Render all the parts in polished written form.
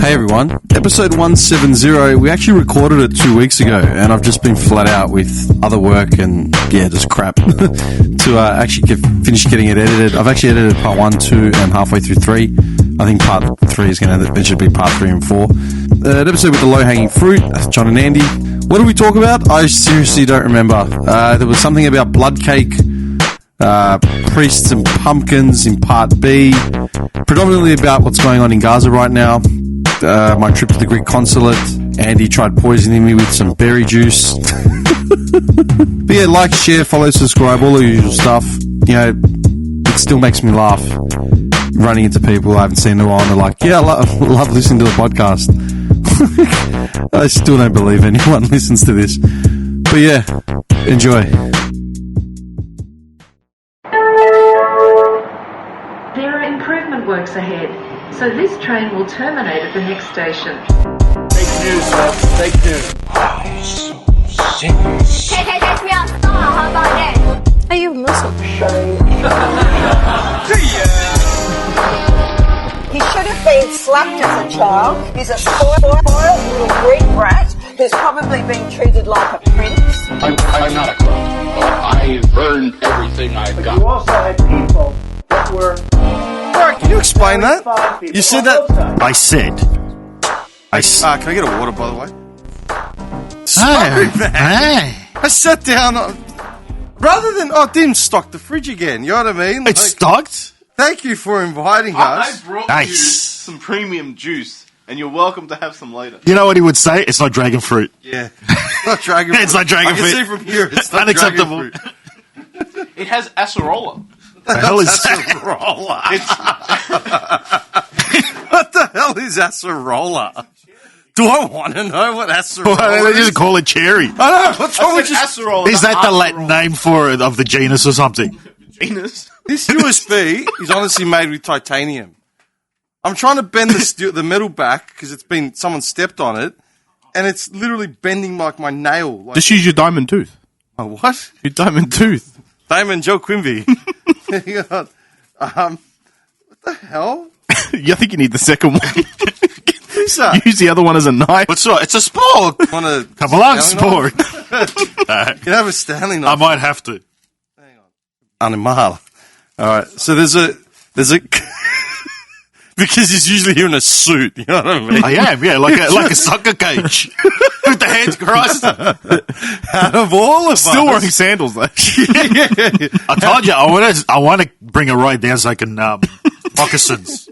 Hey everyone, episode 170, we actually recorded it 2 weeks ago and I've just been flat out with other work and just crap to actually finish getting it edited. I've actually edited part 1, 2 and halfway through 3. I think part 3 is going to eventually be part 3 and 4. An episode with the low-hanging fruit, John and Andy. What did we talk about? I seriously don't remember. There was something about Bloodcake, priests and pumpkins in part B, predominantly about what's going on in Gaza right now. My trip to the Greek consulate. Andy tried poisoning me with some berry juice. But yeah, like, share, follow, subscribe, all the usual stuff. You know, it still makes me laugh running into people I haven't seen in a while and they're like, yeah, I love listening to the podcast. I still don't believe anyone listens to this. But yeah, enjoy. There are improvement works ahead, so this train will terminate at the next station. Fake news, sir. Fake news. Oh, so sick. Take me outside. How about that? Are you Muslim? He should have been slapped as a child. He's a spoiled little Greek brat who's probably been treated like a prince. I'm not a crook. I've earned everything I've got. You also had people that were... Alright, can you explain that? You said that... I said. can I get a water, by the way? Sorry, man. Hey. I sat down... rather than... Oh, it didn't stock the fridge again, you know what I mean? It's stocked? Thank you for inviting I us. brought Nice. you some premium juice, and you're welcome to have some later. You know what he would say? It's not dragon fruit. Yeah. It's not dragon fruit. It's not dragon I fruit. can see from here it's not Unacceptable. dragon fruit. It has acerola. What the hell is Acerola? It's, What the hell is acerola? Do I want to know what acerola Why don't they is? just call it cherry? I know. What's wrong with just... acerola. Is that the Latin name for it, of the genus or something? Genus? This USB is honestly made with titanium. I'm trying to bend the metal back because someone stepped on it, and it's literally bending like my nail. Like, Just use your diamond tooth. my what? Your diamond tooth. Diamond Joe Quimby. Hang on. What the hell? I think you need the second one. Who's that? Use the other one as a knife. What's right? It's a sport. Want to Come along, sport. You can have a Stanley I knife. might have to. Animal. All right. So there's a because he's usually here in a suit. You know what I mean? I am, yeah, like a soccer coach with the hands crossed. Out of all of Still us, wearing sandals though. I told you I want to bring it right down so I can moccasins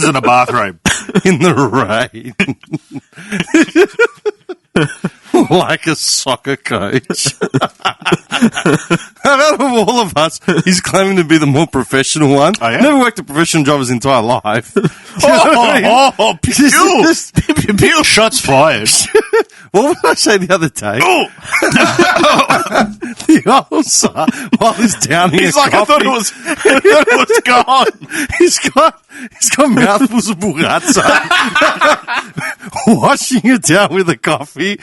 in a bathrobe. in the rain, like a soccer coach. Out of all of us, he's claiming to be the more professional one. I am. Never worked a professional job his entire life. Pew, shots fired. What did I say the other day? The ulcer, while he's downing He's a like, I thought coffee, it was gone. he's got mouthfuls of burrata, washing it down with a coffee.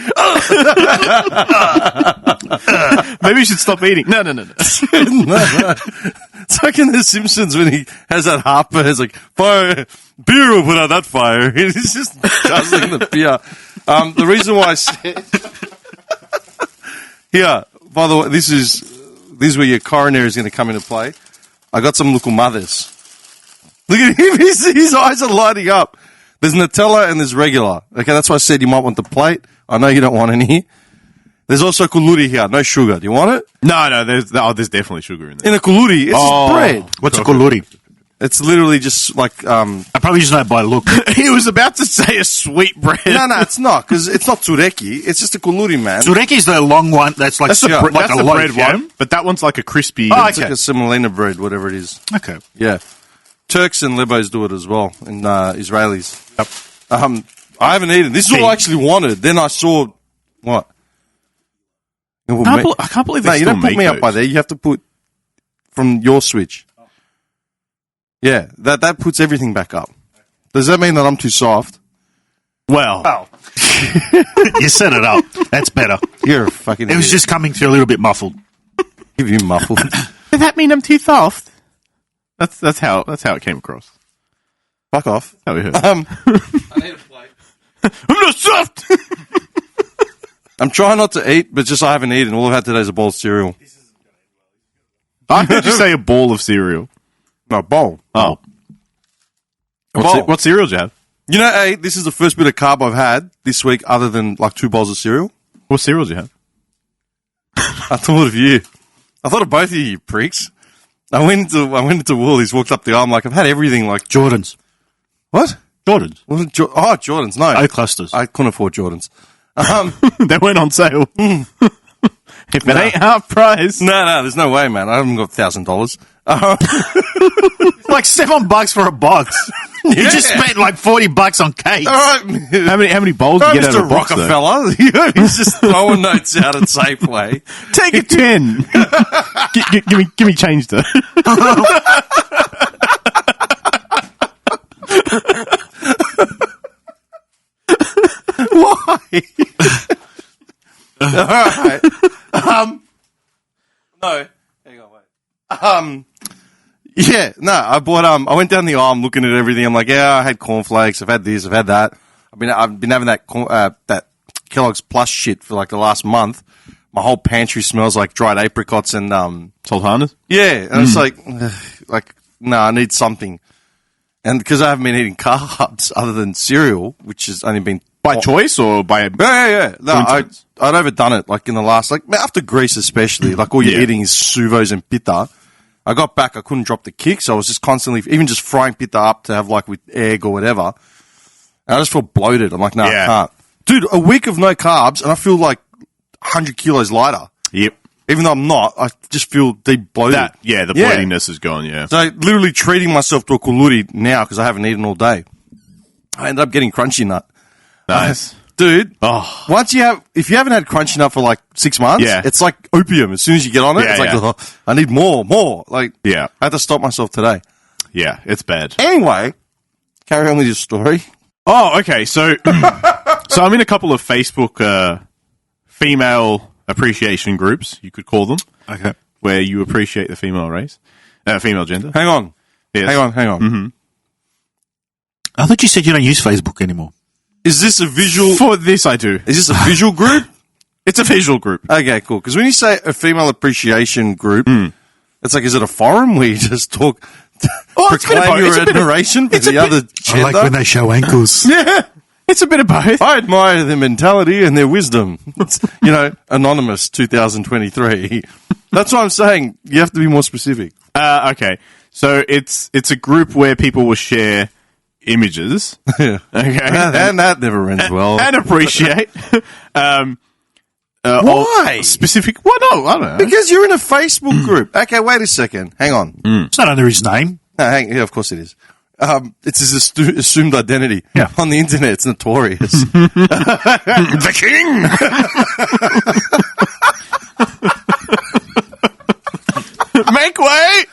Maybe you should stop eating. No. No. It's like in The Simpsons when he has that heartburn. It's like, fire, beer will put out that fire. He's just guzzling the beer. The reason why I said... Here, by the way, this is where your coronary is going to come into play. I got some local mothers. Look at him. His eyes are lighting up. There's Nutella and there's regular. Okay, that's why I said you might want the plate. I know you don't want any. There's also kuluri here. No sugar. Do you want it? No, there's definitely sugar in there. In a kuluri, it's just bread. What's a kuluri? It's literally just like... I probably just know it by look. He was about to say a sweet bread. No, it's not, because it's not tureki. It's just a kuluri, man. Tureki's the long one that's like, That's the, like that's a the loaf, bread yeah? one, but that one's like a crispy. Oh, It's like a semolina bread, whatever it is. Okay. Yeah. Turks and Lebos do it as well, and Israelis. Yep. I haven't eaten. This is what I actually wanted. Then I saw... What? I can't believe they No, you still don't put make me up those. by there. You have to put from your switch. Yeah, that puts everything back up. Does that mean that I'm too soft? Well, You set it up. That's better. You're a fucking It was idiot. just coming through a little bit muffled. Give you muffled. does that mean I'm too soft? That's how it came across. Fuck off. Oh, we heard. I need a plate. I'm not soft! I'm trying not to eat, but just I haven't eaten. All I've had today is a bowl of cereal. I heard you say a ball of cereal. No, bowl. Oh. bowl. What cereal do you have? You know, hey, this is the first bit of carb I've had this week other than like 2 bowls of cereal. What cereal do you have? I thought of you. I thought of both of you pricks. I went into Woolies, walked up the aisle, I'm like, I've had everything like... Jordans. What? Jordans. Wasn't Jordans, no. O clusters. I couldn't afford Jordans. They went on sale. If it ain't half price. No, there's no way, man. I haven't got $1,000. Like $7 for a box. You just spent like $40 on cakes. All right. How many bowls do you get out Mr. of a box, though? Rockefeller. He's just throwing notes out at Safeway. Take a 10. give me change, though. Why? All right. No. Hang on, wait. Yeah, no, I bought, I went down the aisle, I'm looking at everything. I'm like, yeah, I had cornflakes. I've had this, I've had that. I've been having that Kellogg's Plus shit for like the last month. My whole pantry smells like dried apricots and, Sultanas? yeah. And it's like, no, I need something. And because I haven't been eating carbs other than cereal, which has only been By choice or by... Yeah. No, I'd overdone it, like in the last, like after Greece especially, like all you're eating is suvos and pita. I got back, I couldn't drop the kick, so I was just constantly, even just frying pita up to have like with egg or whatever. And I just feel bloated. I'm like, no, I can't. Dude, a week of no carbs and I feel like 100 kilos lighter. Yep. Even though I'm not, I just feel deep bloated. The bloatiness is gone, yeah. So literally treating myself to a kuluri now because I haven't eaten all day. I ended up getting crunchy nut. Nice. Dude, if you haven't had crunchy nut for like 6 months, it's like opium. As soon as you get on it, it's like, oh, I need more. Like, I had to stop myself today. Yeah, it's bad. Anyway, carry on with your story. Oh, okay. So I'm in a couple of Facebook female appreciation groups, you could call them. Okay. Where you appreciate the female race, female gender. Hang on. Yes. Hang on. Mm-hmm. I thought you said you don't use Facebook anymore. Is this a visual? For this, I do. Is this a visual group? It's a visual group. Okay, cool. Because when you say a female appreciation group, it's like, is it a forum where you just talk, proclaim your admiration for the other gender? I like when they show ankles. Yeah, it's a bit of both. I admire their mentality and their wisdom. It's, anonymous 2023. That's what I'm saying. You have to be more specific. Okay. So it's a group where people will share images. Yeah. Okay. And that never ends well. And appreciate. Why? Specific. Well, no, I don't know. Because you're in a Facebook group. Okay, wait a second. Hang on. It's not under his name. No, yeah, of course it is. It's his assumed identity. Yeah. On the internet, it's notorious. The king! Make way!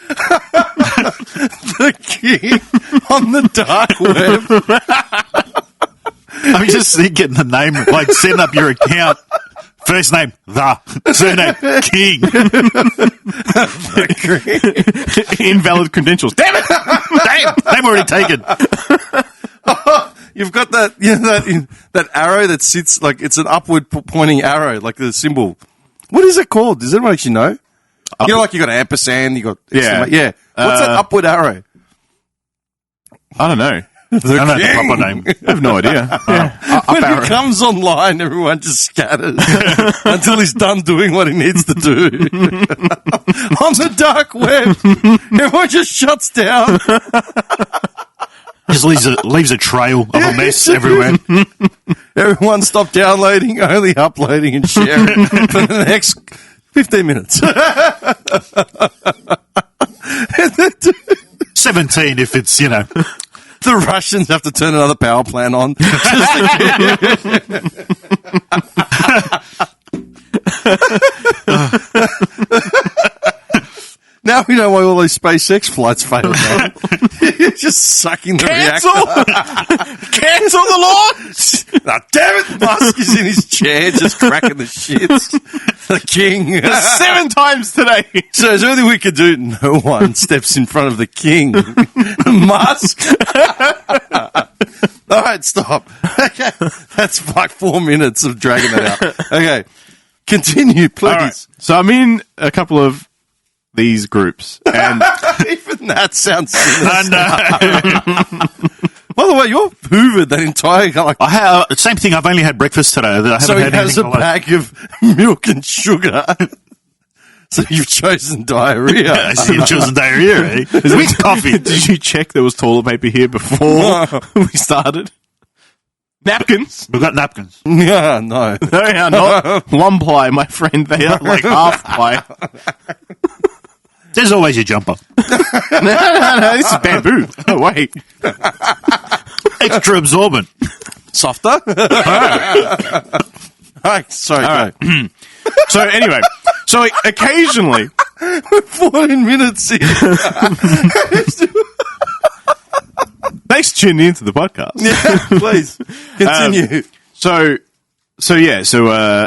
The king on the dark web. I'm just getting the name, like setting up your account. First name, the. Surname, King. Invalid credentials. Damn it! Damn, name already taken. You've got that, that arrow that sits, like, it's an upward pointing arrow, like the symbol. What is it called? Does anyone actually know? Like you got an ampersand, you got... Yeah. What's that upward arrow? I don't know. I don't know the proper name. I have no idea. When he comes online, everyone just scatters until he's done doing what he needs to do. On the dark web, everyone just shuts down. Just leaves a trail of a mess everywhere. Everyone stop downloading, only uploading and sharing for the next 15 minutes. 17 if it's, The Russians have to turn another power plant on. Now we know why all these SpaceX flights fail, man. You're just sucking the reactor. Cancel the launch! Oh, damn it! Musk is in his chair just cracking the shits. The king. 7 times today. So is there anything we could do? No one steps in front of the king. Musk. All right, stop. Okay. That's like 4 minutes of dragging that out. Okay. Continue, please. All right. So I'm in a couple of these groups, and even that sounds sinister. No. By the way, you're hoovered that entire like. I have same thing. I've only had breakfast today. I haven't So he had has a anything for lunch. bag of milk and sugar. So you've chosen diarrhea. I see you've chosen diarrhea, eh? With coffee. did you check there was toilet paper here before we started? Napkins? We've got napkins. Yeah, no. They are not 1 ply, my friend. They are like half ply. There's always a jumper. No, this is bamboo. Oh, wait. Extra absorbent. Softer? Alright, sorry. All right. So anyway, so occasionally, 14 minutes in. thanks for tuning into the podcast. Yeah, please. Continue. So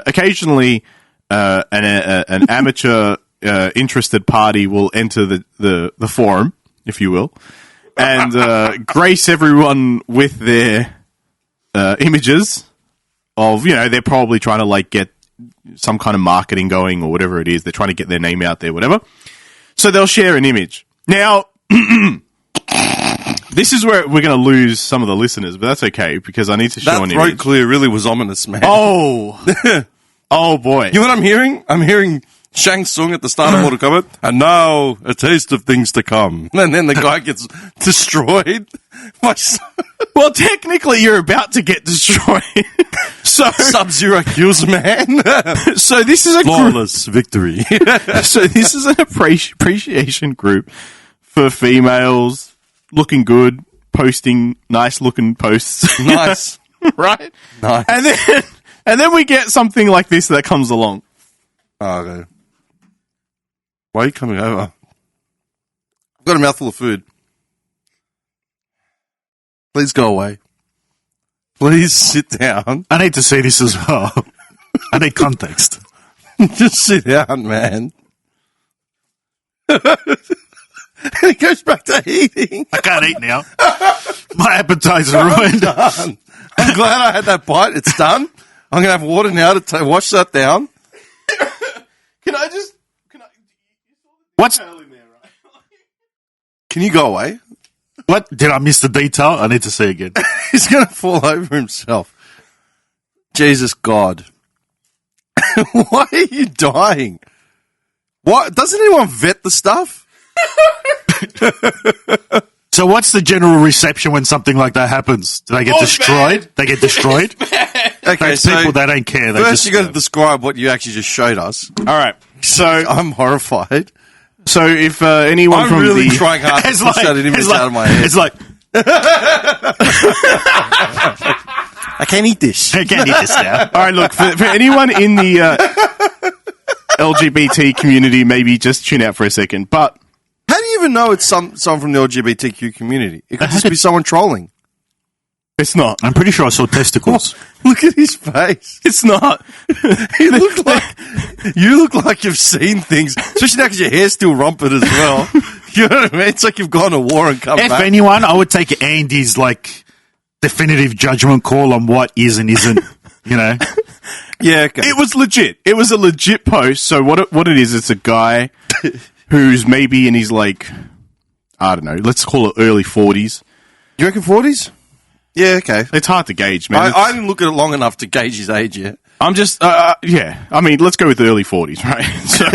occasionally, an amateur interested party will enter the forum, if you will, and grace everyone with their images of, they're probably trying to like get some kind of marketing going or whatever it is. They're trying to get their name out there, whatever. So they'll share an image. Now, this is where we're going to lose some of the listeners, but that's okay because I need to show that an throat image. clear really was ominous, man. Oh, oh boy! You know what I'm hearing? I'm hearing Shang Tsung at the start of Mortal Kombat, and now a taste of things to come. And then the guy gets destroyed. Well, technically, you're about to get destroyed. So Sub-Zero kills a man. So this is a flawless victory. So this is an appreciation group for females looking good, posting nice looking posts. Nice, right? Nice. And then we get something like this that comes along. Oh, okay. Why are you coming over? I've got a mouthful of food. Please go away. Please sit down. I need to see this as well. I need context. Just sit down, man. It goes back to eating. I can't eat now. My appetite's ruined. I'm glad I had that bite. It's done. I'm going to have water now to wash that down. What's... Can you go away? What? Did I miss the detail? I need to see again. He's going to fall over himself. Jesus God. Why are you dying? What? Doesn't anyone vet the stuff? So what's the general reception when something like that happens? Do they get destroyed? Bad. They get destroyed? Okay, Those so people, they don't care. They first just, you got to describe what you actually just showed us. All right. So I'm horrified. So if anyone I'm from really the trying hard to push that image out of my head. It's like, I can't eat this. I can't eat this now. all right, look for anyone in the LGBT community, maybe just tune out for a second. But How do you even know it's someone from the LGBTQ community? It could just be someone trolling. it's not. I'm pretty sure I saw testicles. Look at his face. It's not. You look like you've seen things, especially now because your hair's still rumpled as well. You know what I mean? It's like you've gone to war and come If back. anyone, I would take Andy's, like, definitive judgment call on what is and isn't, you know. Yeah, okay. It was legit. It was a legit post. So what it is, it's a guy who's maybe in his, like, I don't know, let's call it early 40s. You reckon 40s? Yeah, okay. It's hard to gauge, man. I didn't look at it long enough to gauge his age yet. I'm just, yeah. I mean, let's go with the early 40s, right? So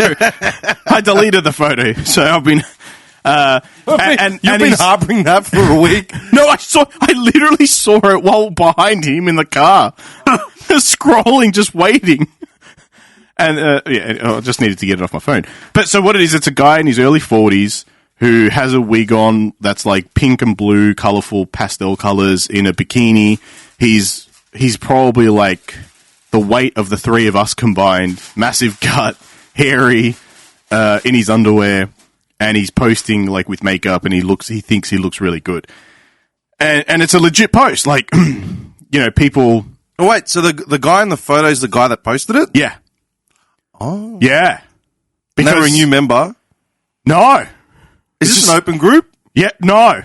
I deleted the photo. So I've been, You've been harboring that for a week. No, I literally saw it while behind him in the car, scrolling, just waiting. And I just needed to get it off my phone. But so what it is, it's a guy in his early 40s who has a wig on that's like pink and blue, colourful pastel colours in a bikini. He's probably like the weight of the three of us combined. Massive gut, hairy, in his underwear. and he's posting like with makeup, and he thinks he looks really good, and it's a legit post. Like, people. Oh, wait, so the guy in the photo is the guy that posted it? Yeah. Oh, yeah. Because they're a new member. No. Is this an open group? Yeah. No.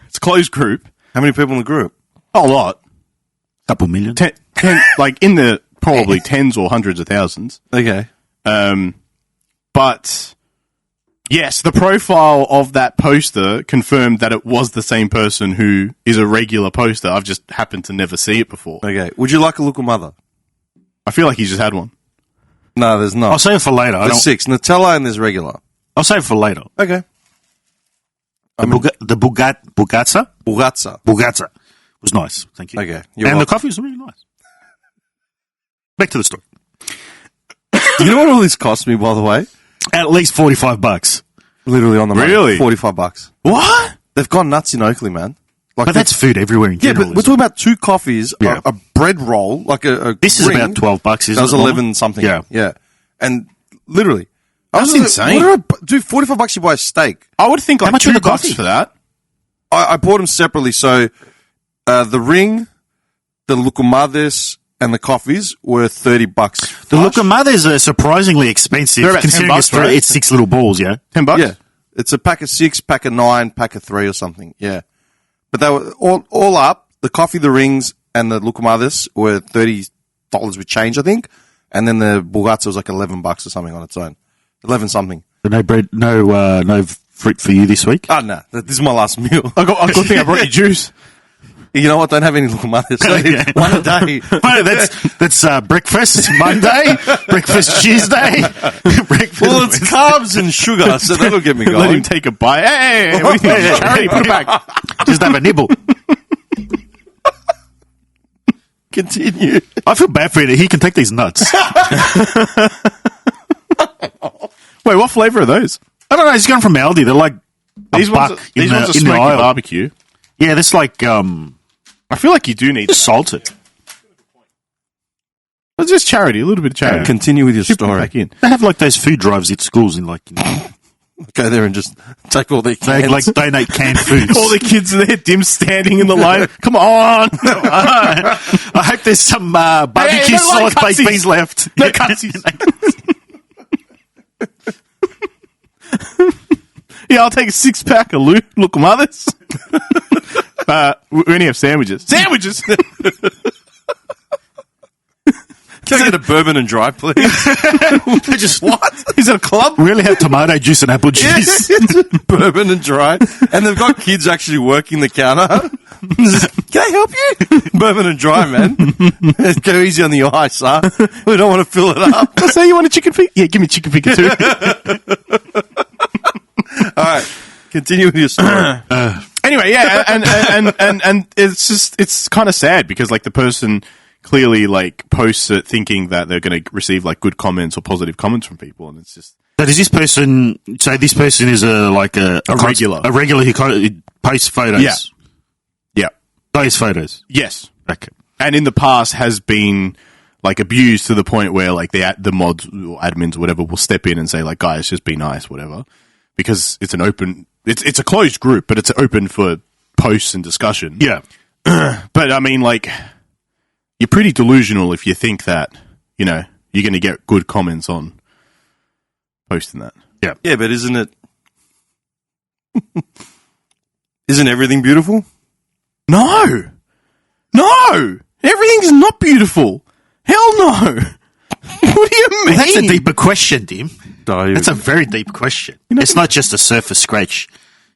It's a closed group. How many people in the group? A lot. Couple million. Ten, like in the probably tens or hundreds of thousands. Okay. But yes, the profile of that poster confirmed that it was the same person who is a regular poster. I've just happened to never see it before. Okay. Would you like a look at mother? I feel like he just had one. No, there's not. I'll save it for later. There's 6. Nutella and there's regular. I'll save it for later. Okay. The Bugazza was nice. Thank you. Okay. And the coffee was really nice. Back to the story. Do you know what all this cost me, by the way? At least $45. Literally on the money. Really? $45. What? They've gone nuts in Oakley, man. Like But that's food everywhere in yeah, general. but we're talking about 2 coffees, Yeah. a bread roll, like a This is ring. about $12, isn't it? That was 11 something. Yeah. Yeah. And literally. That's insane. Dude, $45 you buy a steak. I would think like much were $2 the coffee? for that. I bought them separately. So the ring, the Lucumades, and the coffees were $30. The Lucumades are surprisingly expensive. They're about considering $10, right? it's 6 little balls, yeah? $10? Yeah. It's a pack of 6, pack of 9, pack of 3 or something. Yeah. But they were all up. The coffee, the rings, and the Lucumades were $30 with change, I think. And then the Bugazza was like $11 or something on its own. 11 something. No bread, no fruit for you this week? Oh, no. This is my last meal. I good thing I brought you juice. You know what? Don't have any Lucumades. Okay. One a day. Well, that's breakfast Monday, breakfast Tuesday, breakfast. Well, it's carbs and sugar, so that'll get me going. Let him take a bite. Hey, what do you think? Charity, put it back. Just have a nibble. Continue. I feel bad for you. He can take these nuts. Wait, what flavour are those? I don't know. He's going from Aldi. They're like These ones are smoky aisle. barbecue. Yeah, that's like I feel like you do need salted. It's just charity, a little bit of charity. Continue with your Ship them story. back in. They have like those food drives at schools in Go there and just take all their they cans. like donate canned foods. All the kids are there, Dim standing in the line. Come on. I hope there's some barbecue no, like sauce baked cutsies. beans left. No cutsies. Yeah, I'll take a 6-pack of Lucumades. We only have sandwiches. Sandwiches! Can I get a bourbon and dry, please? Just what? Is it a club? We really have tomato juice and apple juice. Bourbon and dry. And they've got kids actually working the counter. Can I help you? Bourbon and dry, man. Go easy on the ice, huh? We don't want to fill it up. I say you want a chicken finger? Yeah, give me chicken finger too. All right. Continue with your story. Anyway, yeah, and it's kind of sad because like the person clearly like posts it thinking that they're going to receive like good comments or positive comments from people, and it's just. So does this person say this person is a regular? A regular who posts photos? Yeah. Yeah. Those photos? Yes. Okay. And in the past has been like abused to the point where like the mods or admins or whatever will step in and say like, guys, just be nice, whatever. Because it's an open, it's a closed group, but it's open for posts and discussion. Yeah. But I mean, like, you're pretty delusional if you think that, you know, you're going to get good comments on posting that. Yeah. Yeah, but isn't it? Isn't everything beautiful? No! Everything's not beautiful. Hell no! What do you mean? That's a deeper question, Dim. That's a very deep question. It's not just a surface scratch,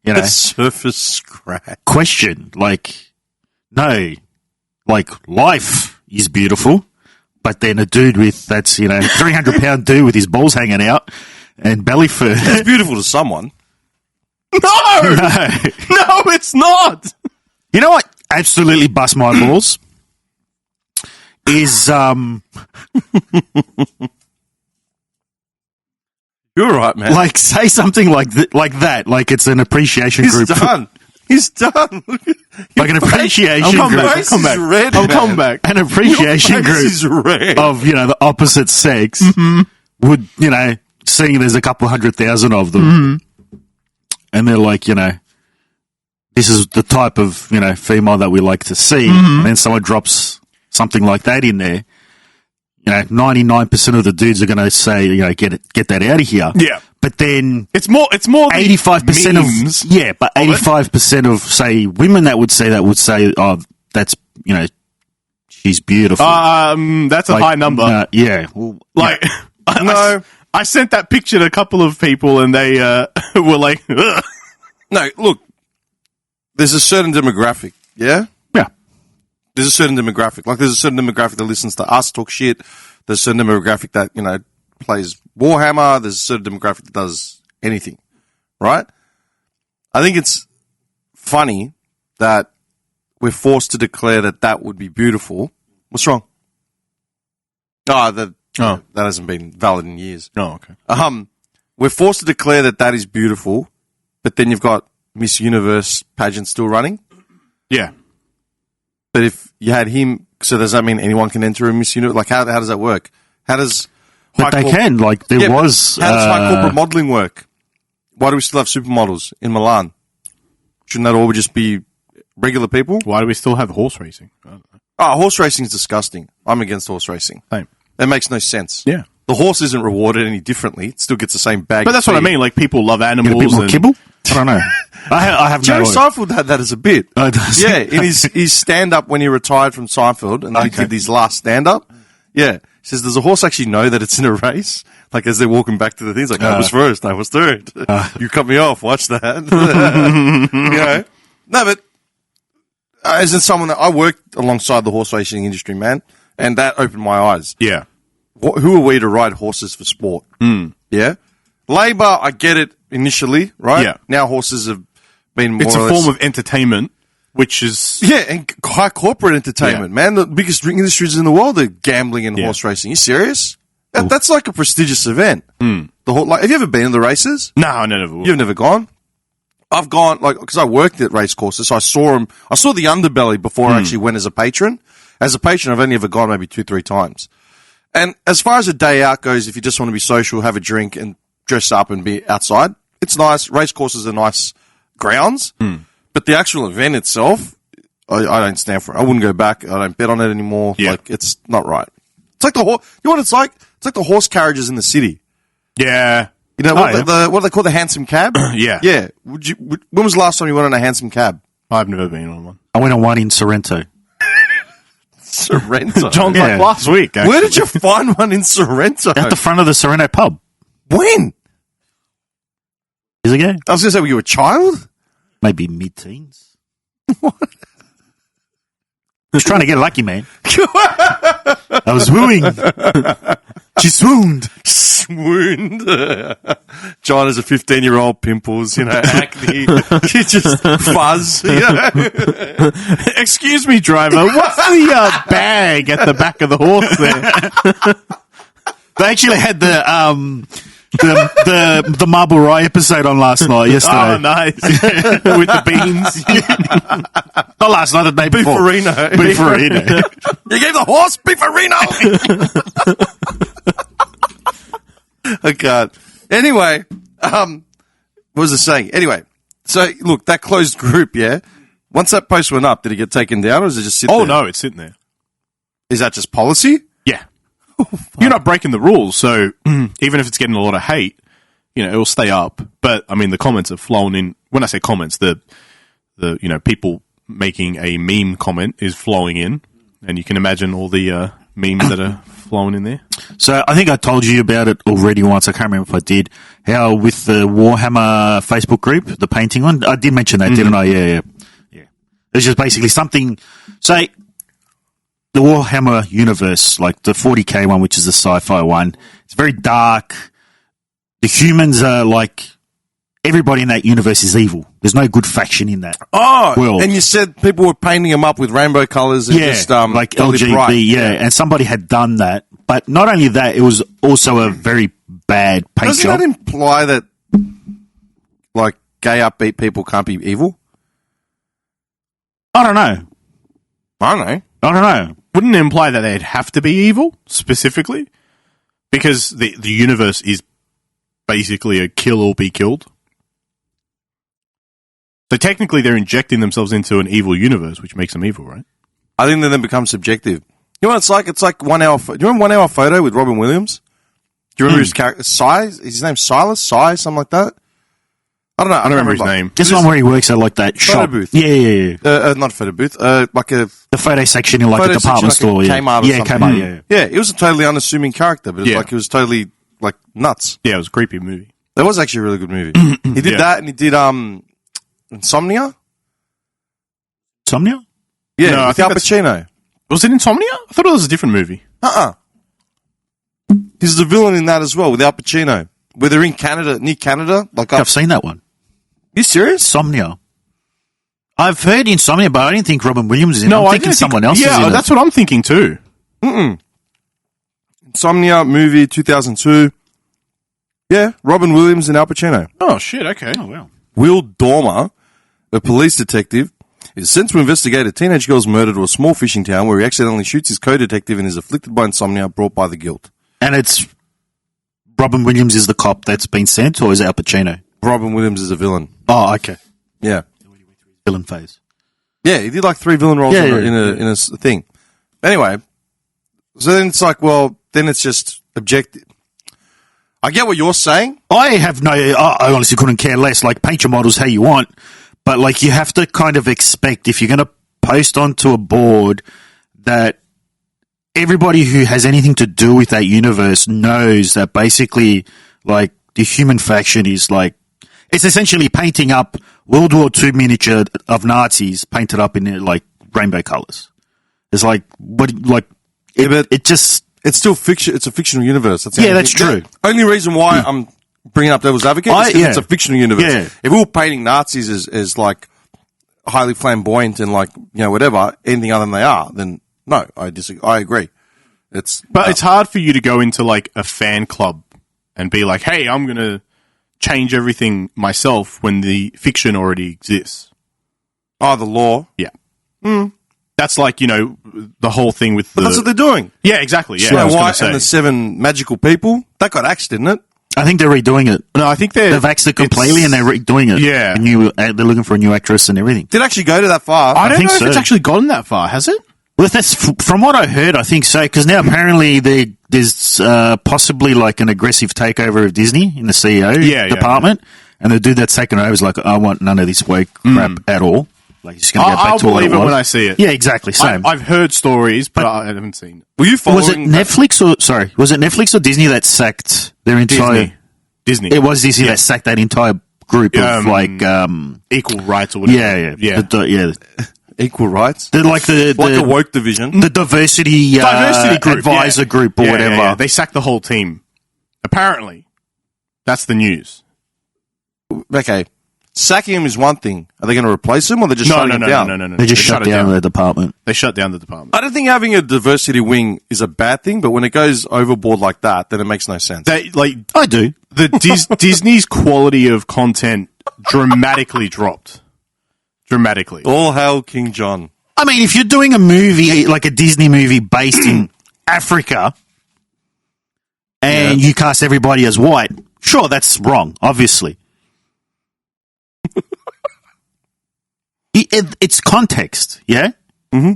you know. A surface scratch. Question, like, no, like life is beautiful, but then a dude that's 300-pound dude with his balls hanging out and belly fur. It's beautiful to someone. No, it's not. You know what? Absolutely bust my balls. Is You're right, man. like say something like that, like it's an appreciation group. He's done. Like an appreciation I'll group. come back. Red, I'll man. come back. An appreciation Your face is group red. of the opposite sex would seeing there's a couple 100,000 of them and they're like, this is the type of, female that we like to see. And then someone drops something like that in there. 99% of the dudes are going to say, get that out of here. Yeah. But then It's more 85% memes. but 85% of, say, women that would say, oh, that's, she's beautiful. That's a high number. Yeah. Well, I sent that picture to a couple of people and they were like, ugh. No, look, there's a certain demographic, yeah? Yeah. There's a certain demographic. Like, there's a certain demographic that listens to us talk shit. There's a certain demographic that, plays Warhammer. There's a certain demographic that does anything, right? I think it's funny that we're forced to declare that would be beautiful. What's wrong? That hasn't been valid in years. Oh, okay. We're forced to declare that is beautiful, but then you've got Miss Universe pageant still running. Yeah. But if you had him, so does that mean anyone can enter a Miss Universe? Like, how does that work? How does... But they can. Like, there was... How does high corporate modelling work? Why do we still have supermodels in Milan? Shouldn't that all just be regular people? Why do we still have horse racing? Horse racing is disgusting. I'm against horse racing. Same. That makes no sense. Yeah. The horse isn't rewarded any differently. It still gets the same bag. But that's what I mean. Like, people love animals. Get a bit more kibble? I don't know. I have Jerry no... Seinfeld had that as a bit. Oh, does Yeah, in his stand-up when he retired from Seinfeld and he did his last stand-up. Yeah. He says, does a horse actually know that it's in a race? Like, as they're walking back to the things, like, I was first, I was third. You cut me off, watch that. No, but as in someone that I worked alongside the horse racing industry, man, and that opened my eyes. Yeah. Who are we to ride horses for sport? Yeah. Labour, I get it initially, right? Yeah. Now horses have been more It's or a less... form of entertainment, which is... Yeah, and high corporate entertainment, man. The biggest industries in the world are gambling and horse racing. You serious? That's like a prestigious event. Have you ever been to the races? No, I never will. You've never gone? I've gone, because I worked at race courses, so I saw them. I saw the underbelly before I actually went as a patron. As a patron, I've only ever gone maybe 2-3 times. And as far as a day out goes, if you just want to be social, have a drink and dress up and be outside, it's nice. Race courses are nice grounds. But the actual event itself, I don't stand for it. I wouldn't go back. I don't bet on it anymore. Yeah. Like, it's not right. It's like the horse. You know what it's like? It's like the horse carriages in the city. Yeah. You know, what do they call the handsome cab? Yeah. Yeah. When was the last time you went on a handsome cab? I've never been on one. I went on one in Sorrento. Sorrento. John's like last week, actually. Where did you find one in Sorrento? At the front of the Sorrento pub. When? Years ago? I was going to say, were you a child? Maybe mid-teens. What? I was trying to get lucky, man. I was wooing. She swooned. Swooned. John is a 15-year-old, pimples, acne. You just fuzz. Excuse me, driver. What's the bag at the back of the horse there? They actually had the Marble Rye episode on last night, yesterday. Oh, nice. With the beans. Not last night, the day before. Beefarino. You gave the horse beefarino. I can't. Anyway, what was I saying? Anyway, so look, that closed group, yeah. Once that post went up, did it get taken down, or is it just sit there? Oh, no, it's sitting there. Is that just policy? Yeah. You're not breaking the rules, so even if it's getting a lot of hate, it'll stay up. But, I mean, the comments have flown in. When I say comments, the people making a meme comment is flowing in, and you can imagine all the memes that are flowing in there. So I think I told you about it already once. I can't remember if I did. How with the Warhammer Facebook group, the painting one, I did mention that, didn't I? Yeah. It's just basically something. Say the Warhammer universe, like the 40k one, which is the sci-fi one. It's very dark. The humans are like. Everybody in that universe is evil. There's no good faction in that world. And you said people were painting them up with rainbow colours and just like LGBT, bright. and somebody had done that. But not only that, it was also a very bad paint Doesn't job. that imply that, like, gay upbeat people can't be evil? I don't know. I don't know. Wouldn't it imply that they'd have to be evil, specifically? Because the universe is basically a kill or be killed. So technically, they're injecting themselves into an evil universe, which makes them evil, right? I think they then become subjective. You know what it's like? It's like 1 hour. Do you remember 1 Hour Photo with Robin Williams? Do you remember his character? Is his name Silas? Something like that? I don't know. I don't remember his name. This one where he works at like that photo shop. booth. Yeah. Not a photo booth. Like a The photo section in like a department store. Like a Kmart or something. Kmart, yeah. Yeah, it was a totally unassuming character, but it was totally like nuts. Yeah, it was a creepy movie. That was actually a really good movie. He did that, and he did Insomnia. Insomnia? Yeah, No, I with think Al Pacino. Was it Insomnia? I thought it was a different movie. He's the villain in that as well with Al Pacino. Where they're in Canada, near Canada. Like I've seen that one. You serious? Insomnia. I've heard Insomnia, but I didn't think Robin Williams is in it. I'm thinking someone else is in it. Yeah, that's what I'm thinking too. Insomnia movie 2002. Yeah, Robin Williams and Al Pacino. Oh, shit, okay. Oh, wow. Will Dormer, a police detective, is sent to investigate a teenage girl's murder to a small fishing town where he accidentally shoots his co-detective and is afflicted by insomnia brought by the guilt. And it's Robin Williams is the cop that's been sent, or is it Al Pacino? Robin Williams is a villain. Oh, okay. Yeah. Villain phase. Yeah, he did like 3 villain roles in a thing. Anyway, so then it's like, well, then it's just objective. I get what you're saying. I honestly couldn't care less. Like, paint your models how you want, but like, you have to kind of expect if you're going to post onto a board that everybody who has anything to do with that universe knows that basically, like, the human faction is like, it's essentially painting up World War II miniature of Nazis painted up in like rainbow colors. It's like, it's still fiction. It's a fictional universe. That's true. The only reason why I'm bringing up Devil's Advocate is because it's a fictional universe. Yeah. If we were painting Nazis as like highly flamboyant and like, whatever, anything other than they are, then no, I disagree. I agree. It's hard for you to go into like a fan club and be like, hey, I'm going to change everything myself when the fiction already exists. Oh, the law. Yeah. That's like, the whole thing with But that's what they're doing. Yeah, exactly. Yeah, Snow White and the 7 magical people, that got axed, didn't it? I think they're redoing it. No, I think they've axed it completely and they're redoing it. Yeah. They're looking for a new actress and everything. Did it actually go to that far? I don't think know if so. it's actually gotten that far, has it? Well, from what I heard, I think so, because now apparently there's possibly like an aggressive takeover of Disney in the CEO department, and the dude that's taken over is like, I want none of this woke crap at all. Like, he's just going to go back I'll to what believe it it was. when I see it. Yeah, exactly, same. I've heard stories, but I haven't seen it. Were you following? Was it Netflix or Disney that sacked their entire... Disney. It was Disney that sacked that entire group of like... equal rights or whatever. Yeah. Equal rights? Like the woke division. The diversity group, advisor group or whatever. Yeah. They sacked the whole team. Apparently. That's the news. Okay. Sacking him is one thing. Are they going to replace him or they're just shutting him down? No. They just shut down the department. They shut down the department. I don't think having a diversity wing is a bad thing, but when it goes overboard like that, then it makes no sense. I do. Disney's quality of content dramatically dropped. Dramatically. All hail King John. I mean, if you're doing a movie, like a Disney movie based in Africa, and you cast everybody as white, sure, that's wrong, obviously. It's context, yeah? Mm-hmm.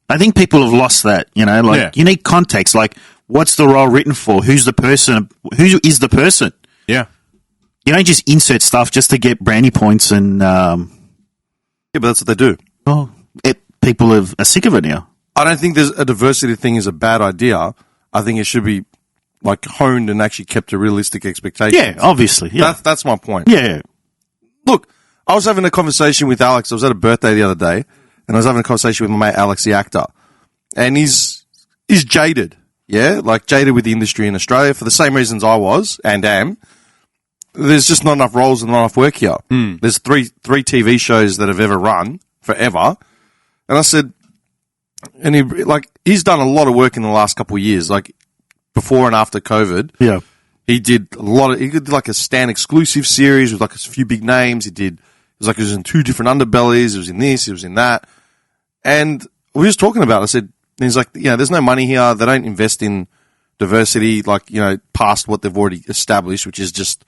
I think people have lost that, you need context. Like, what's the role written for? Who's the person? Who is the person? Yeah. You don't just insert stuff just to get brownie points and... Yeah, but that's what they do. Well, people are sick of it now. I don't think there's a diversity thing is a bad idea. I think it should be like honed and actually kept to realistic expectations. Yeah, obviously. Yeah. That's my point. Yeah. Look, I was having a conversation with Alex. I was at a birthday the other day, and I was having a conversation with my mate Alex, the actor, and he's jaded. Yeah, like jaded with the industry in Australia for the same reasons I was and am. There's just not enough roles and not enough work here. There's three TV shows that have ever run forever. And I said, and he's done a lot of work in the last couple of years, like before and after COVID. Yeah. He did like a Stan exclusive series with like a few big names. He was in 2 different underbellies. It was in this, it was in that. And we were just talking about it. I said, he's like, there's no money here. They don't invest in diversity, like, past what they've already established, which is just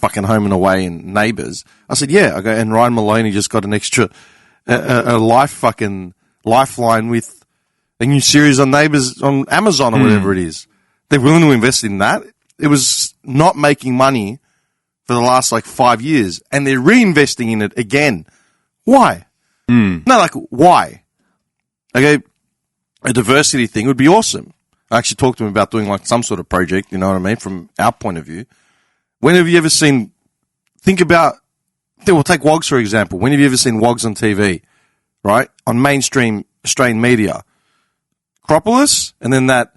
fucking Home and Away and Neighbours. I said, yeah. I go, and Ryan Maloney just got an extra, a lifeline with a new series on Neighbours on Amazon or whatever it is. They're willing to invest in that. It was not making money for the last 5 years, and they're reinvesting in it again. Why? No, why? Okay, a diversity thing would be awesome. I actually talked to him about doing some sort of project, you know what I mean, from our point of view. When have you ever seen, we'll take WOGs for example. When have you ever seen WOGs on TV, right? On mainstream Australian media. Acropolis, and then that,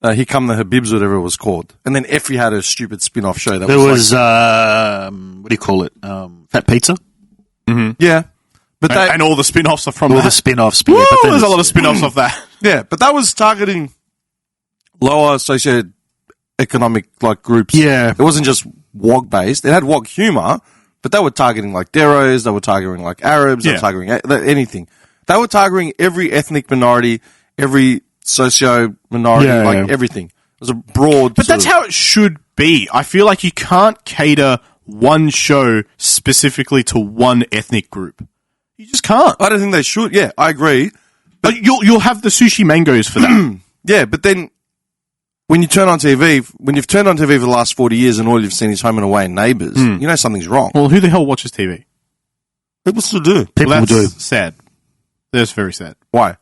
Here Come the Habibs, whatever it was called. And then Effie had a stupid spin-off show. There was what do you call it? Fat Pizza? Mm-hmm. Yeah. But and all the spin-offs are from all that. the spin-offs. Woo, but then there's a lot of spin-offs of that. Yeah, but that was targeting lower socioeconomic groups. Yeah. It wasn't just WOG based. It had WOG humor, but they were targeting Deros, they were targeting Arabs, they were targeting anything. They were targeting every ethnic minority, every socio minority, everything. It was a broad. But that's how it should be. I feel like you can't cater one show specifically to one ethnic group. You just can't. I don't think they should. Yeah, I agree. But you'll have the sushi mangoes for that. Yeah, but then when you've turned on TV for the last 40 years and all you've seen is Home and Away and Neighbours, you know something's wrong. Well, who the hell watches TV? People still do. People do. Sad. That's very sad. Why?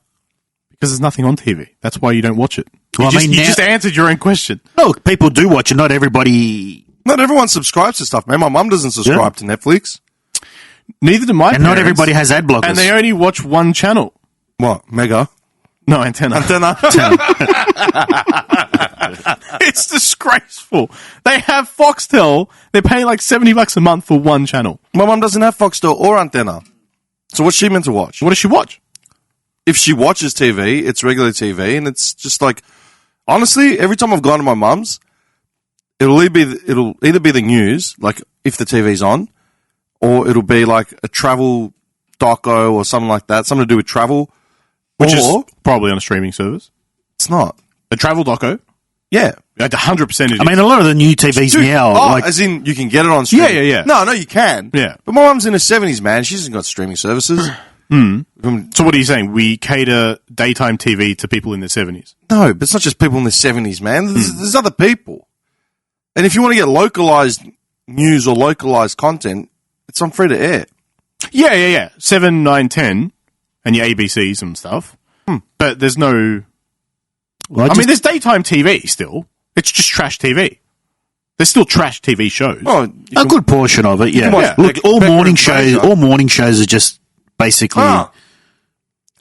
Because there's nothing on TV. That's why you don't watch it. Well, you just answered your own question. No, people do watch it. Not everybody. Not everyone subscribes to stuff, man. My mum doesn't subscribe to Netflix. Neither do my parents. And not everybody has ad blockers. And they only watch one channel. What? Mega? No, Antenna. It's disgraceful. They have Foxtel. They're paying $70 a month for one channel. My mum doesn't have Foxtel or Antenna. So what's she meant to watch? What does she watch? If she watches TV, it's regular TV, and it's just honestly, every time I've gone to my mum's, it'll either be the news, if the TV's on, or it'll be a travel doco or something like that, something to do with travel. Which is probably on a streaming service. It's not. A travel doco? Yeah. 100% it is. I mean, a lot of the new TVs now... as in, you can get it on streaming. Yeah. No, you can. Yeah. But my mum's in her 70s, man. She hasn't got streaming services. So what are you saying? We cater daytime TV to people in their 70s? No, but it's not just people in their 70s, man. There's other people. And if you want to get localized news or localized content, it's on free to air. Yeah. 7, 9, 10, and your ABCs and stuff. But there's no... Well, there's daytime TV still. It's just trash TV. There's still trash TV shows. Oh, a good portion of it, yeah. Look, all morning shows are just basically...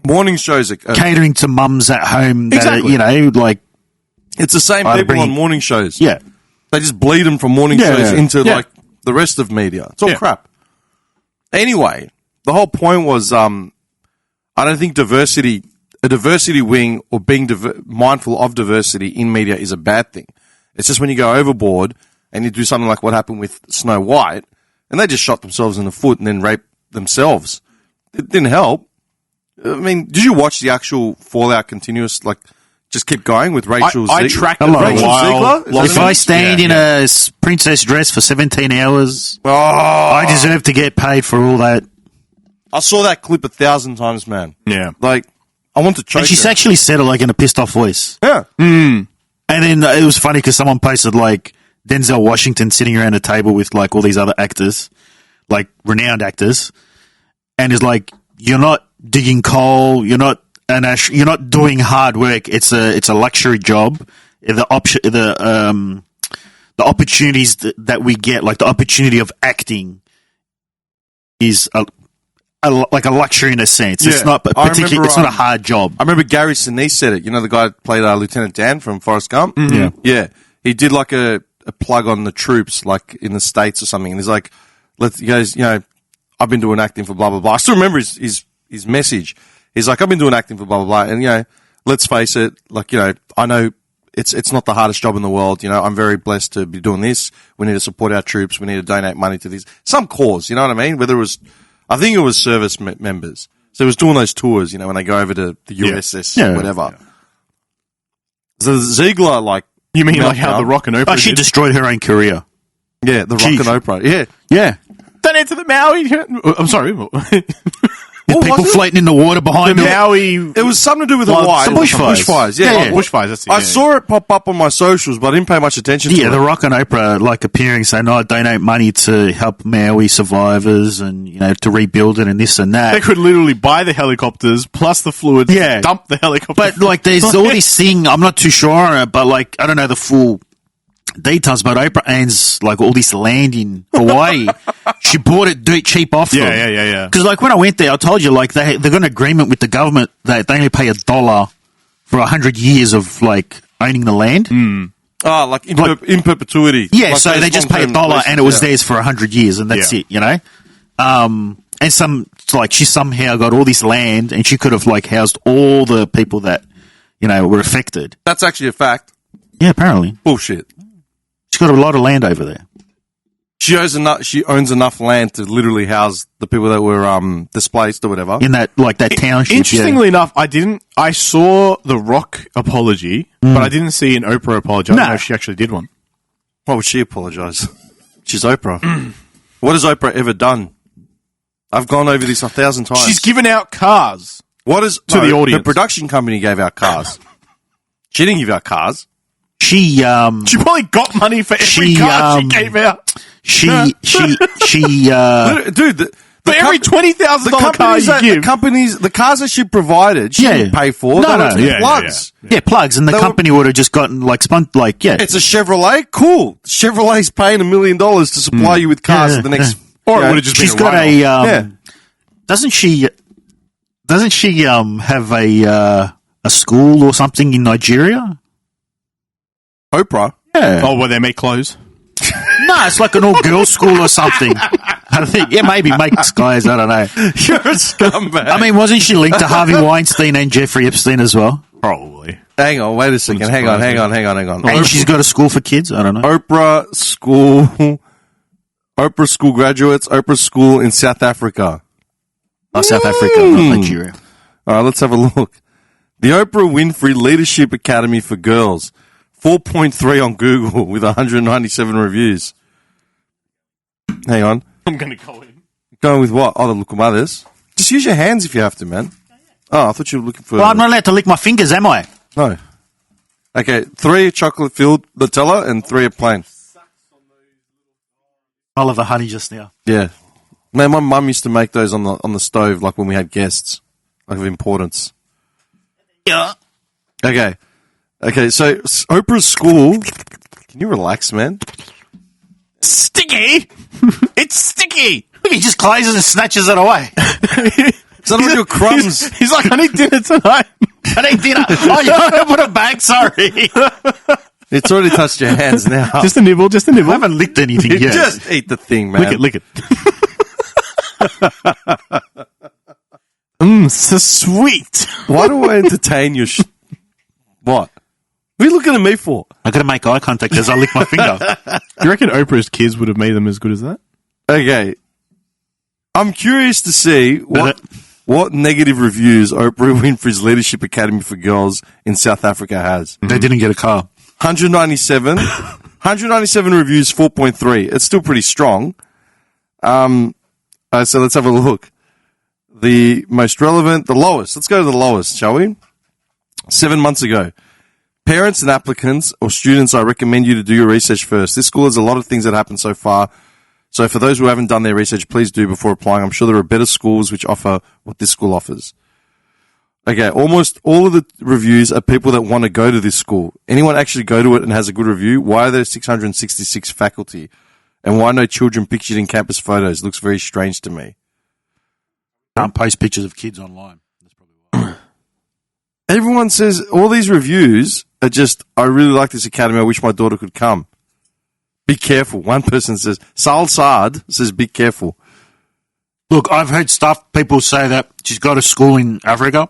morning shows are... catering to mums at home. Exactly. It's the same people on morning shows. Yeah. They just bleed them from morning shows into the rest of media. It's all crap. Anyway, the whole point was I don't think a diversity wing or being mindful of diversity in media is a bad thing. It's just when you go overboard and you do something like what happened with Snow White and they just shot themselves in the foot and then raped themselves. It didn't help. I mean, did you watch the actual Fallout continuous, just keep going with Rachel Ziegler? I tracked it for a while. If I stand in a princess dress for 17 hours, I deserve to get paid for all that. I saw that clip 1,000 times, man. Yeah. I want to choke And she's her. actually said it in a pissed off voice. Yeah. And then it was funny because someone posted Denzel Washington sitting around a table with all these other actors, renowned actors, and is you're not digging coal, you're not doing hard work. It's a luxury job. The opportunities that we get, the opportunity of acting, is a luxury in a sense. Yeah. It's not particularly. It's not a hard job. I remember Gary Sinise said it. You know the guy that played Lieutenant Dan from Forrest Gump? Mm-hmm. Yeah. He did a plug on the troops, in the States or something. And he's he goes, I've been doing acting for blah, blah, blah. I still remember his message. He's I've been doing acting for blah, blah, blah. And, let's face it, I know it's not the hardest job in the world. I'm very blessed to be doing this. We need to support our troops. We need to donate money to this. Some cause, you know what I mean? Whether it was, I think it was service members. So he was doing those tours, when they go over to the USS or whatever. Yeah. So Ziegler, You mean how The Rock and Oprah she did? destroyed her own career. Yeah, the Rock Cheech. and Oprah. Yeah. Yeah. Don't enter the Maui. I'm sorry. With people was it? floating in the water behind The them. Maui. It was something to do with Well, Hawaii. some Bushfires. Yeah. Bushfires. That's it. I saw it pop up on my socials, but I didn't pay much attention to Yeah, it. the Rock and Oprah like appearing saying, "I donate money to help Maui survivors and to rebuild it and this and that." They could literally buy the helicopters plus the fluids. Yeah. Dump the helicopter. But like, there's all this thing. I'm not too sure on it, but like, I don't know the full details. But Oprah owns like all this land in Hawaii. She bought it dirt cheap off them. Yeah. Because like when I went there, I told you like they got an agreement with the government that they only pay $1 for 100 years of like owning the land. Oh, like in perpetuity. Yeah, Like so those they just pay long-term $1 leases, and it was yeah. theirs for 100 years, and that's Yeah. it. And she somehow got all this land, and she could have like housed all the people that were affected. That's actually a fact. Yeah, apparently Bullshit. she's got a lot of land over there. She owns enough land to literally house the people that were displaced or whatever. In that township. Interestingly enough, I saw the Rock apology, but I didn't see an Oprah apology. I don't No. know if she actually did one. Why would she apologise? She's Oprah. What has Oprah ever done? I've gone over this 1,000 times. She's given out cars. What is to the audience. The production company gave out cars. She didn't give out cars. She She probably got money for every car she gave out. She Dude, For every $20,000 car you give. the cars that she provided, she didn't pay for. No, They no, were yeah, plugs. Yeah, plugs, and the They were- company would have just gotten It's a Chevrolet. Cool. Chevrolet's paying $1 million to supply you with cars Yeah, for the next. Or it you know, would have just she's been got a write-off. Doesn't she have a school or something in Nigeria? Oprah. Yeah. Oh, where they make clothes? No, it's like an all-girls school or something. I think, maybe makes guys, I don't know. You're a scumbag. I mean, wasn't she linked to Harvey Weinstein and Jeffrey Epstein as well? Probably. Hang on, wait a second. Hang on. And she's got a school for kids? I don't know. Oprah School graduates, Oprah School in South Africa. Oh, South Africa, not Nigeria. All right, let's have a look. The Oprah Winfrey Leadership Academy for Girls. 4.3 on Google with 197 reviews. Hang on. I'm going to go in. Going with what? Oh, the look of mothers. Just use your hands if you have to, man. Oh, I thought you were looking for... Well, I'm not allowed to lick my fingers, am I? No. Okay, 3 chocolate-filled Nutella and 3 are plain. I love the honey just now. Yeah. Man, my mum used to make those on the stove, like when we had guests, like of importance. Yeah. Okay, so Oprah's school... Can you relax, man? Sticky! It's sticky! Look, he just closes and snatches it away. Is that all your crumbs? He's like, I need dinner tonight. I need dinner. Oh, you want to put it back? Sorry. It's already touched your hands now. Just a nibble, just a nibble. I haven't licked anything yet. Just eat the thing, man. Lick it. So sweet. Why do I entertain your What? What are you looking at me for? I got to make eye contact as I lick my finger. You reckon Oprah's kids would have made them as good as that? Okay. I'm curious to see what negative reviews Oprah Winfrey's Leadership Academy for Girls in South Africa has. They didn't get a car. 197 reviews, 4.3. It's still pretty strong. So let's have a look. The most relevant, the lowest. Let's go to the lowest, shall we? 7 months ago. Parents and applicants or students, I recommend you to do your research first. This school has a lot of things that happened so far. So for those who haven't done their research, please do before applying. I'm sure there are better schools which offer what this school offers. Okay, almost all of the reviews are people that want to go to this school. Anyone actually go to it and has a good review? Why are there 666 faculty? And why no children pictured in campus photos? Looks very strange to me. Can't post pictures of kids online. That's probably why. Everyone says all these reviews are just, I really like this academy. I wish my daughter could come. Be careful. One person says, Sal Saad says, be careful. Look, I've heard people say that she's got a school in Africa.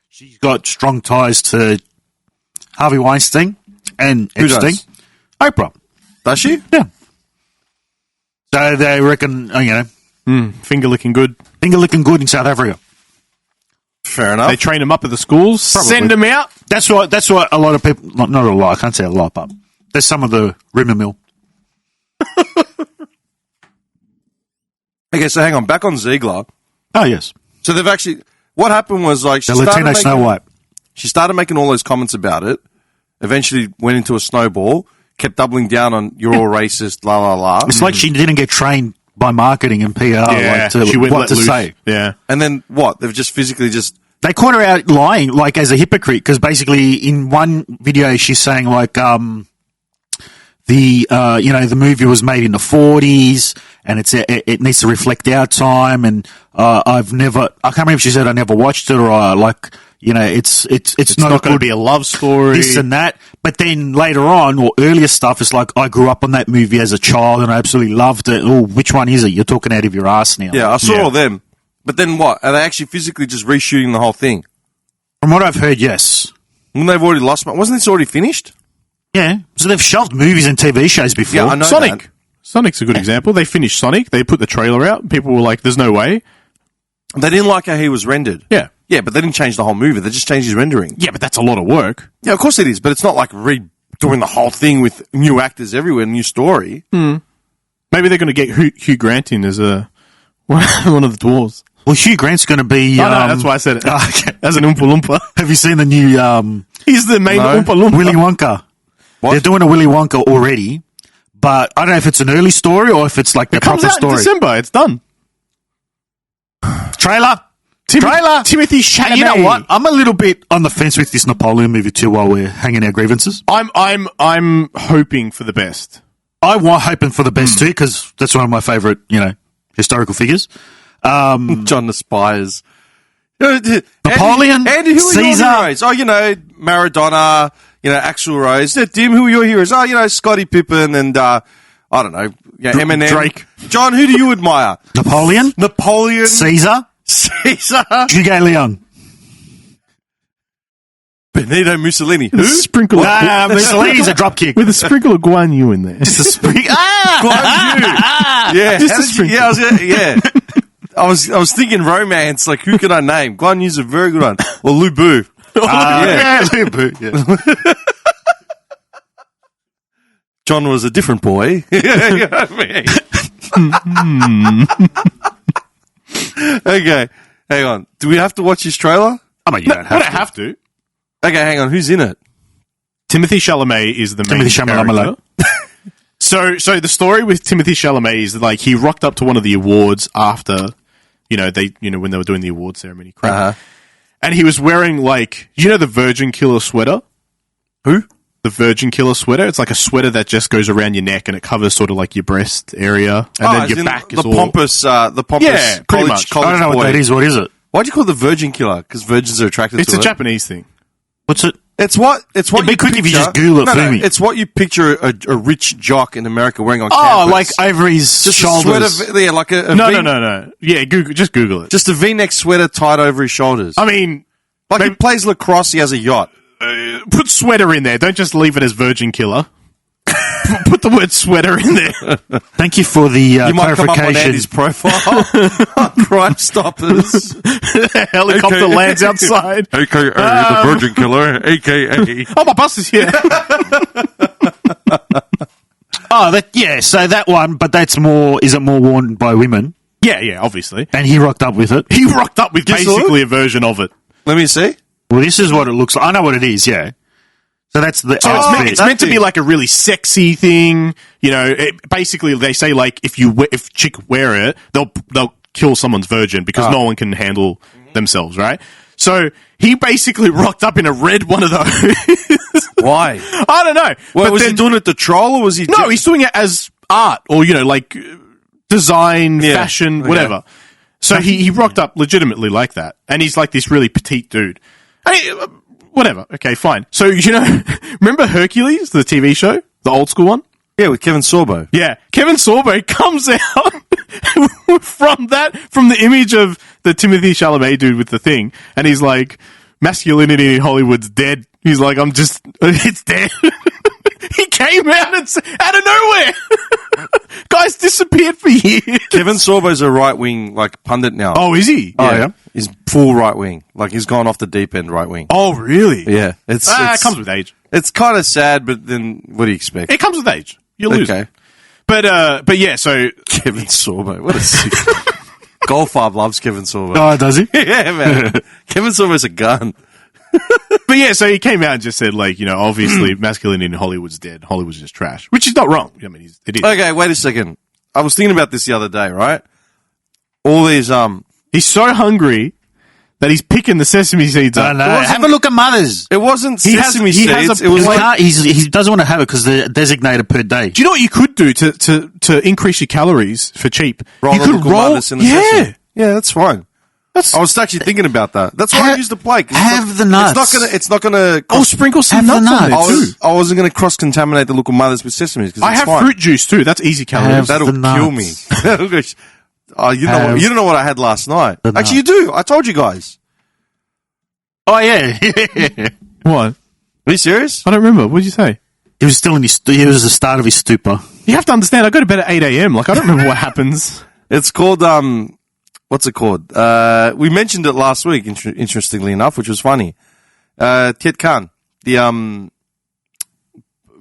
She's got strong ties to Harvey Weinstein and Who Epstein. does? Oprah. Does she? Yeah. So they reckon, Finger licking good. finger licking good in South Africa. Fair enough. They train them up at the schools, Probably. send them out. That's what a lot of people, not a lot, I can't say a lot, but there's some of the rumour mill. Okay, so hang on. Back on Ziegler. Oh, yes. So they've actually... What happened was, like... The Latino Snow White. She started making all those comments about it, eventually went into a snowball, kept doubling down on, you're all racist, la, la, la. It's like she didn't get trained by marketing and PR she went what to loose. say. Yeah. And then what? They've just physically just... They caught her out lying, like, as a hypocrite, because basically in one video she's saying, like, the movie was made in the 40s and it needs to reflect our time, and I can't remember if she said I never watched it, or it's not going to be a love story, this and that. But then later on, or earlier stuff, it's like, I grew up on that movie as a child and I absolutely loved it. Oh, which one is it? You're talking out of your ass now. Yeah, I saw all them. But then what? Are they actually physically just reshooting the whole thing? From what I've heard, yes. When they've already lost... Wasn't this already finished? Yeah. So they've shelved movies and TV shows before. Yeah, I know Sonic. that. Sonic's a good example. They finished Sonic. They put the trailer out. People were like, there's no way. They didn't like how he was rendered. Yeah. Yeah, but they didn't change the whole movie. They just changed his rendering. Yeah, but that's a lot of work. Yeah, of course it is. But it's not like redoing the whole thing with new actors everywhere, new story. Maybe they're going to get Hugh Grant in as one of the dwarves. Well, Hugh Grant's going to be... no, that's why I said it. Okay. As an Oompa Loompa. Have you seen the new... He's the main Oompa Loompa. Willy Wonka. What? They're doing a Willy Wonka already, but I don't know if it's an early story or if it's like the It comes proper out story. in December. It's done. Trailer. Timothy Chalamet. And you know what? I'm a little bit on the fence with this Napoleon movie too while we're hanging our grievances. I'm hoping for the best. I want hoping for the best too, because that's one of my favourite, historical figures. John Aspires. Napoleon, Andy, who are Caesar. your heroes? Oh, Maradona, Axl Rose. Dim, who are your heroes? Oh, Scottie Pippen and, I don't know, Eminem. Drake. John, who do you admire? Napoleon, Caesar. Hugo Leon. Benito Mussolini. Who? Sprinkle of Mussolini's a dropkick. with a sprinkle of Guan Yu in there. Just a spring. Guan Yu. Yeah. Just a sprinkle. I was thinking romance. Like, who could I name? Guan Yu's a very good one. Or Lu Bu. Lu Bu. Yeah. John was a different boy. You know what I mean? Okay. Hang on. Do we have to watch this trailer? I mean, you don't have to. Okay, hang on. Who's in it? Timothy Chalamet is the main character. So the story with Timothy Chalamet is that, like, he rocked up to one of the awards after, when they were doing the award ceremony. And he was wearing, like, the Virgin Killer sweater? Who? The Virgin Killer sweater. It's like a sweater that just goes around your neck and it covers sort of like your breast area. And then your back is the all... pompous Yeah, pretty much. college I don't know boy. what that is. What is it? Why'd you call it the Virgin Killer? Because virgins are attracted It's to it. a Japanese thing. What's it? It's what It'd you be quick if you picture- just Google it for me. It's what you picture a rich jock in America wearing on Oh, campus. like over his just shoulders. a sweater, yeah, like a No. Yeah, just Google it. Just a V-neck sweater tied over his shoulders. I mean, like he plays lacrosse, he has a yacht. put sweater in there. Don't just leave it as Virgin Killer. Put the word sweater in there. Thank you for the You might come up on clarification. Andy's profile. Crime Stoppers. Helicopter lands outside. AKA the Virgin Killer, AKA. Oh, my bus is here. So that one, but that's more, is it more worn by women? Yeah, obviously. And he rocked up with it. He rocked up with You saw basically a version of it. Let me see. Well, this is what it looks like. I know what it is, yeah. So that's the... So it's meant to be like a really sexy thing. Basically they say, like, if chick wear it, they'll kill someone's virgin because no one can handle themselves, right? So he basically rocked up in a red one of those. Why? I don't know. Well, was he doing it to troll or was he... No, he's doing it as art or, like design, fashion, whatever. So he rocked up legitimately like that. And he's like this really petite dude. Whatever. Okay, fine. So, remember Hercules, the TV show? The old school one? Yeah, with Kevin Sorbo. Yeah. Kevin Sorbo comes out from the image of the Timothy Chalamet dude with the thing. And he's like, masculinity in Hollywood's dead. He's like, it's dead. He came out out of nowhere. Guys disappeared for years. Kevin Sorbo's a right-wing, pundit now. Oh, is he? Oh, yeah. He's full right-wing. He's gone off the deep end right-wing. Oh, really? Yeah. It comes with age. It's kind of sad, but then what do you expect? It comes with age. You lose. Okay. But yeah, so Kevin Sorbo. What a sick. Goldfarb loves Kevin Sorbo. Oh, does he? Yeah, man. Kevin Sorbo's a gun. But yeah, so he came out and just said, like, obviously masculinity in Hollywood's dead. Hollywood's just trash, which is not wrong. I mean, it is. Okay, wait a second. I was thinking about this the other day, right? All these, He's so hungry that he's picking the sesame seeds up. No. Have a look at Mother's. it wasn't He has- sesame he has seeds. a It was plate. like, He doesn't want to have it because they're designated per day. Do you know what you could do to increase your calories for cheap? roll you the could local roll. mothers in the Yeah. sesame. Yeah, that's fine. I was actually thinking about that. That's why I used the plate. Have the nuts. It's not gonna. Oh, sprinkle some Have the nuts on nuts. there too. I wasn't going to cross-contaminate the local mothers with sesames. I have fine. fruit juice too. That's easy calories. Have That'll the kill me. nuts. Oh, you don't know what I had last night. The Actually, you do. I told you guys. Oh, yeah. What? Are you serious? I don't remember. What did you say? He was still he was the start of his stupor. You have to understand. I go to bed at 8 a.m. Like I don't remember what happens. It's called what's it called? We mentioned it last week. Interestingly enough, which was funny. Tiết canh, the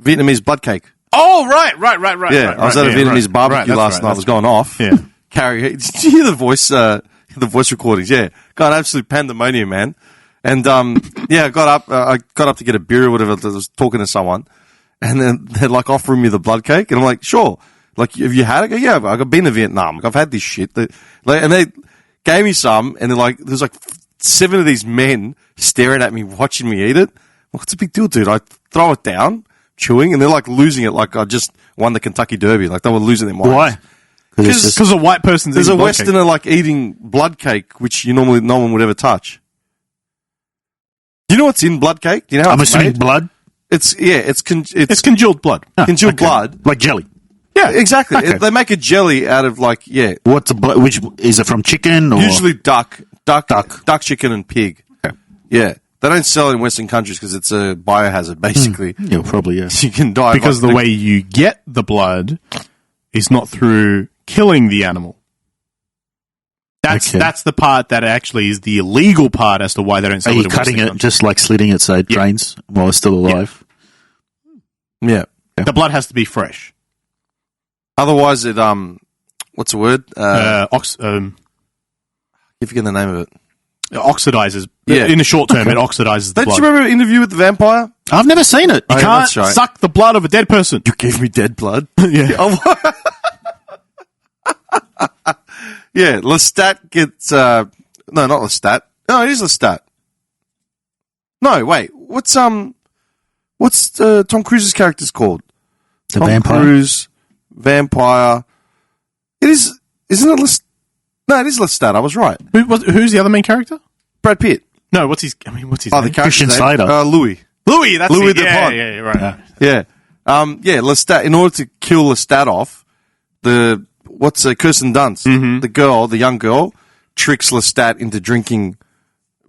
Vietnamese bloodcake. Oh, right. Yeah, I was at a Vietnamese barbecue last night. I was going off. Yeah. Carrie, did you hear the voice recordings? Yeah, got absolute pandemonium, man. And yeah, I got up to get a beer or whatever. I was talking to someone, and then they're like offering me the blood cake, and I'm like, sure. Like, have you had it? I go, yeah, I've been to Vietnam. I've had this shit. And they gave me some, and they're like, there's like 7 of these men staring at me, watching me eat it. Well, what's the big deal, dude? I throw it down, chewing, and they're like losing it, like I just won the Kentucky Derby. Like they were losing their minds. Why? Because a white person's There's a eating blood cake. Westerner like eating blood cake, which no one would ever touch. Do you know what's in blood cake? Do you know how I'm it's assuming made? blood. It's It's congealed blood. congealed blood. Like jelly. Yeah, exactly. Okay. They make a jelly out of like What's a blood? Which is it from chicken or usually duck, chicken, and pig. Okay. Yeah, they don't sell it in Western countries because it's a biohazard. Basically, Yeah, probably. Yeah. you can die Because like the way you get the blood is not through killing the animal. That's the part that actually is the illegal part as to why they don't Are sell you it in cutting Western it countries. just like slitting it so it drains while it's still alive? Yeah. The blood has to be fresh. Otherwise, it what's the word? You forget the name of it. Oxidizes. Yeah. In the short term, it oxidizes the Don't blood. you remember Interview with the Vampire? I've never seen it. Oh, You yeah, can't that's right. suck the blood of a dead person. You gave me dead blood. Yeah. Yeah, Lestat gets no, not Lestat. No, it is Lestat. No, wait. What's Tom Cruise's character's called? The Tom vampire. Cruise vampire. It is. Isn't it Lestat? No, it is Lestat. I was right. Who's the other main character? Brad Pitt. No, what's his Oh, name? the character's Christian name? Slater. Louis. Louis, that's Louis it. the Yeah, Pond. yeah, right. Yeah. Yeah, Lestat, in order to kill Lestat off, Kirsten Dunst, the young girl, tricks Lestat into drinking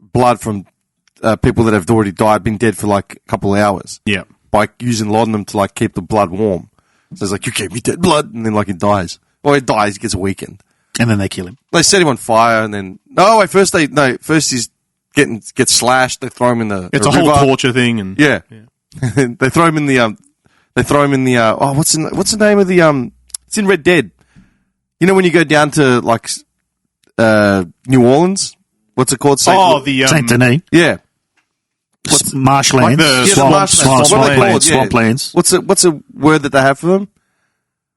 blood from people that have already died, been dead for like a couple of hours. Yeah. By using laudanum to like keep the blood warm. So it's like, you gave me dead blood, and then like he dies. Or he dies, he gets weakened. And then they kill him. They set him on fire, and then first he's gets slashed. They throw him in the It's the a whole river. torture thing, and Yeah. They throw him in the what's the name of the it's in Red Dead. You know when you go down to like New Orleans? What's it called? Saint Denis. Yeah. Marshlands. Like the Marshlands. What are they called? Swamplands. What's a word that they have for them?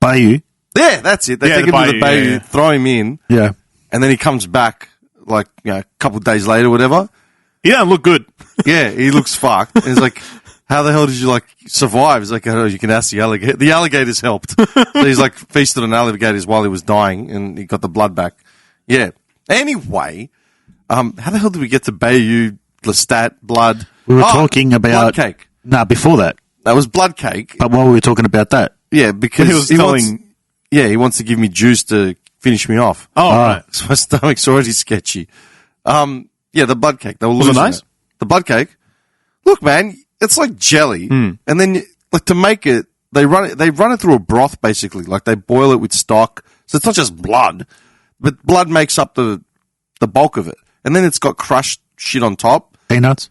Bayou. Yeah, that's it. They Yeah, take the him to the bayou, bayou, yeah. throw him in, Yeah. and then he comes back like a couple of days later, whatever. he don't look good. Yeah, he looks fucked. And he's like, how the hell did you like survive? He's like, oh, you can ask the alligator. The alligators helped. So he's like feasted on alligators while he was dying, and he got the blood back. Yeah. Anyway, how the hell did we get to Bayou, Lestat, blood? We were talking about... blood cake. No, before that. That was blood cake. But while we were talking about that. Yeah, because He was he wants to give me juice to finish me off. Oh, right. So my stomach's already sketchy. Yeah, the blood cake. They were Was it losing nice? The blood cake. Look, man, it's like jelly, and then like to make it, they run it through a broth basically. Like they boil it with stock, so it's not just blood, but blood makes up the bulk of it, and then it's got crushed shit on top. Peanuts.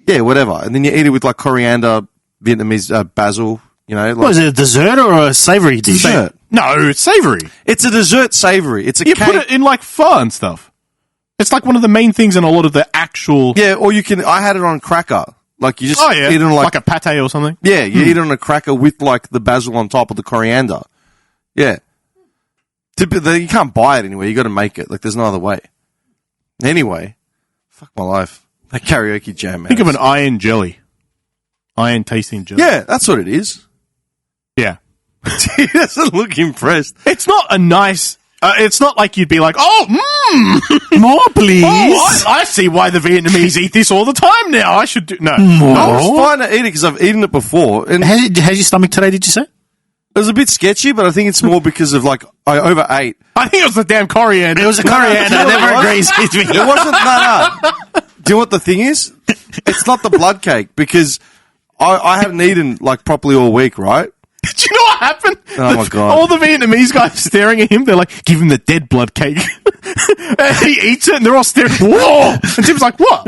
Yeah, whatever, and then you eat it with like coriander, Vietnamese basil, You know, What is it, a dessert or a savoury dish? Dessert. No, it's savoury. It's a dessert savoury. It's a You cake. put it in like pho and stuff. It's like one of the main things in a lot of the actual. Yeah, or you can. I had it on cracker. Like you just Oh yeah, eat it on like a pate or something. yeah, you eat it on a cracker with like the basil on top of the coriander. Yeah, you can't buy it anywhere. You got to make it. Like there's no other way. Anyway, fuck my life. That karaoke jam, man. Think of an iron jelly, iron tasting jelly. Yeah, that's what it is. Yeah. He doesn't look impressed. It's not a nice. It's not like you'd be like, More, please. oh, I see why the Vietnamese eat this all the time now. I should do no. I was fine to eat it because I've eaten it before, and How's your stomach today, did you say? it was a bit sketchy. But I think it's more because of like I overate. I think it was the damn coriander. It was a coriander. No, Never what? agrees with me. It wasn't. No. Do you know what the thing is? It's not the blood cake because I hadn't eaten like properly all week, right? Do you know what happened? Oh, my God. All the Vietnamese guys staring at him. They're like, "Give him the dead blood cake." And he eats it, and they're all staring. Whoa! And Tim's like, "What?"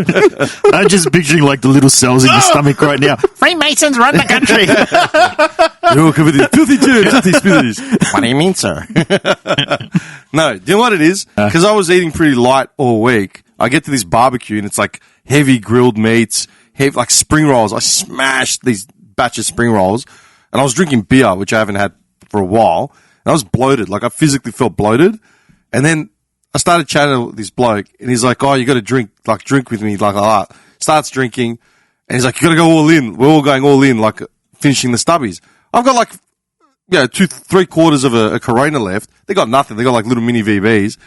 I'm just picturing like the little cells in your stomach right now. Freemasons run the country. You're covered in filthy germs, filthy spillage. What do you mean, sir? No, do you know what it is? Because I was eating pretty light all week. I get to this barbecue, and it's like heavy grilled meats, heavy, like spring rolls. I smashed these batch of spring rolls. And I was drinking beer, which I haven't had for a while. And I was bloated. Like, I physically felt bloated. And then I started chatting with this bloke. And he's like, oh, you got to drink with me, like that. Starts drinking. And he's like, you got to go all in. We're all going all in, like, finishing the stubbies. I've got, like, 3/4 of a Corona left. They got nothing. They got, like, little mini VBs.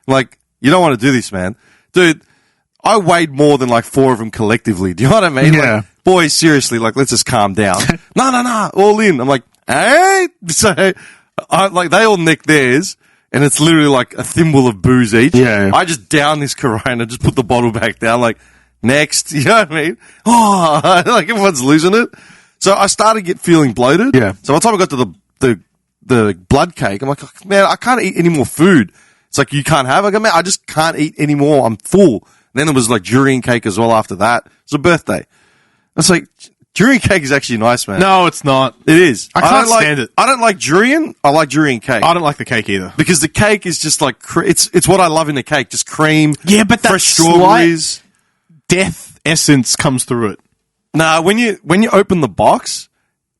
Like, you don't want to do this, man. Dude, I weighed more than, like, 4 of them collectively. Do you know what I mean? Yeah. Like, boys, seriously, like, let's just calm down. No, all in. I'm like, hey? So, they all nick theirs, and it's literally like a thimble of booze each. Yeah. I just down this Corona, just put the bottle back down, like, next. You know what I mean? Oh, like, everyone's losing it. So I started feeling bloated. Yeah. So by the time I got to the blood cake, I'm like, man, I can't eat any more food. It's like, you can't have? I go, man, I just can't eat any more. I'm full. And then there was like durian cake as well after that. It was a birthday. I was like, durian cake is actually nice, man. No, it's not. It is. I can't stand it. I don't like durian. I like durian cake. I don't like the cake either. Because the cake is just like, it's what I love in a cake. Just cream. Yeah, but that fresh strawberries. Death essence comes through it. Nah, when you open the box,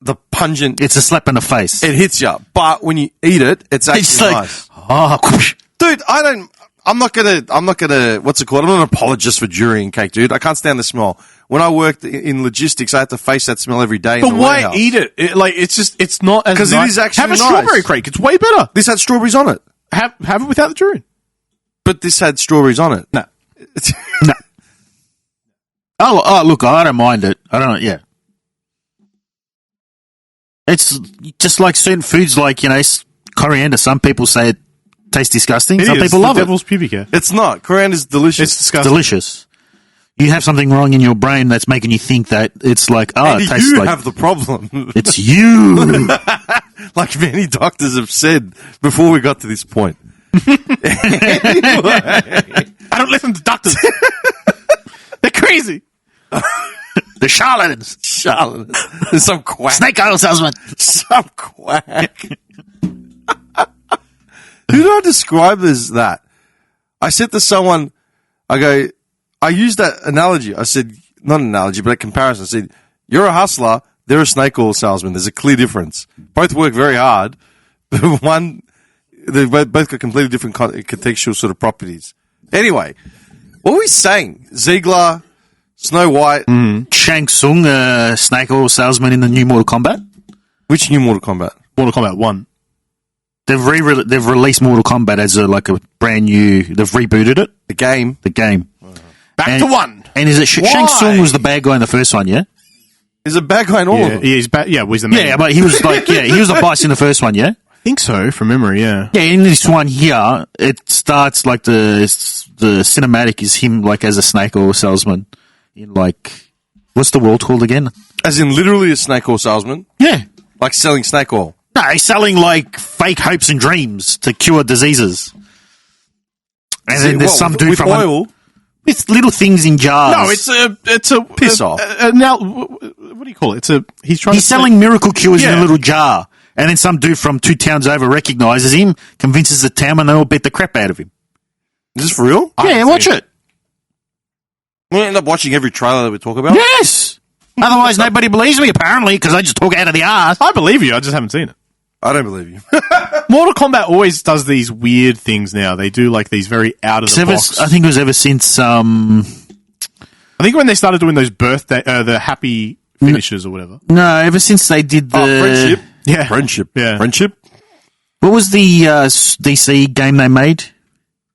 the pungent, It's a slap in the face. it hits you. But when you eat it, it's actually It's like, nice. whoosh. Dude, I'm not gonna, what's it called? I'm not an apologist for durian cake, dude. I can't stand the smell. When I worked in logistics, I had to face that smell every day. But in the why warehouse. eat it? It's not as 'Cause it nice. is actually have a nice. strawberry cake. It's way better. This had strawberries on it. Have it without the durian. But this had strawberries on it. No. No. Oh, look, I don't mind it. I don't, yeah. It's just like certain foods, like, coriander. Some people say it tastes disgusting. Some people love Devil's pubic. It's not. Coriander's delicious. It's disgusting. Delicious. You have something wrong in your brain that's making you think that it's like, And it tastes you like... have the problem. It's you. Like many doctors have said before we got to this point. Anyway. I don't listen to doctors. They're crazy. The charlatans. Charlotte. There's some quack. Snake oil salesman. Some quack. Who do I describe as that? I said to someone, I used that analogy. I said, not an analogy, but a comparison. I said, you're a hustler, they're a snake oil salesman. There's a clear difference. Both work very hard, but they've both got completely different contextual sort of properties. Anyway, what were we saying? Ziegler, Snow White. Shang Tsung, snake oil salesman in the new Mortal Kombat. Which new Mortal Kombat? Mortal Kombat 1. They've released Mortal Kombat as a brand new. They've rebooted it. The game. The game. Back to 1. And is it Shang Tsung was the bad guy in the first one? Yeah. Is a bad guy in all of them? He's bad. Yeah, he's the main. Yeah, but he was he was the boss in the first one. Yeah. I think so, from memory. Yeah. Yeah, in this one here, it starts like the cinematic is him like as a snake oil salesman in like what's the world called again? As in literally a snake oil salesman? Yeah. Like selling snake oil? No, he's selling like fake hopes and dreams to cure diseases. And then there's some dude with from oil. with little things in jars. No, it's a Piss off. Now, what do do you call it? He's selling miracle cures in a little jar, and then some dude from 2 towns over recognizes him, convinces the town, and they all beat the crap out of him. Is this for real? Yeah, watch it. We end up watching every trailer that we talk about. Yes. Otherwise, nobody believes me, apparently, because I just talk out of the arse. I believe you. I just haven't seen it. I don't believe you. Mortal Kombat always does these weird things now. They do like these very out of the box. I think it was ever since. I think when they started doing those birthday, the happy finishes or whatever. No, ever since they did the Friendship. Yeah, Friendship. Yeah, Friendship. What was the DC game they made?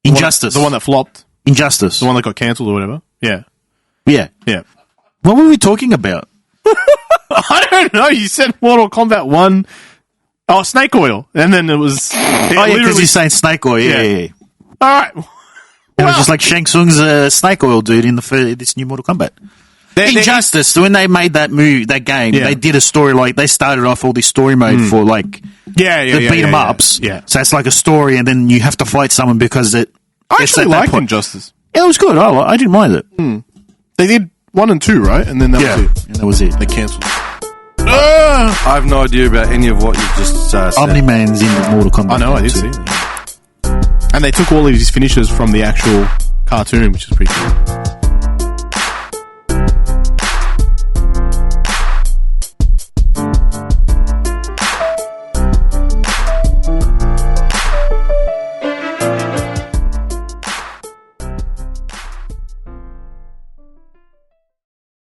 Injustice. The one that flopped. Injustice. The one that got cancelled or whatever. Yeah. Yeah. Yeah. What were we talking about? I don't know. You said Mortal Kombat 1. Oh, snake oil. And then it was... because you're saying snake oil. Yeah. All right. It was just like Shang Tsung's snake oil dude in this new Mortal Kombat. Injustice, when they made that game, they did a story they started off all this story mode for the beat 'em ups. Yeah. So it's like a story, and then you have to fight someone because it. I actually liked Injustice. Yeah, it was good. I didn't mind it. They did 1 and 2, right? And then that was it. And that was it. They cancelled. I have no idea about any of what you just said. Omni-Man's in Mortal Kombat. I know, I did see it. And they took all of these finishes from the actual cartoon, which is pretty cool.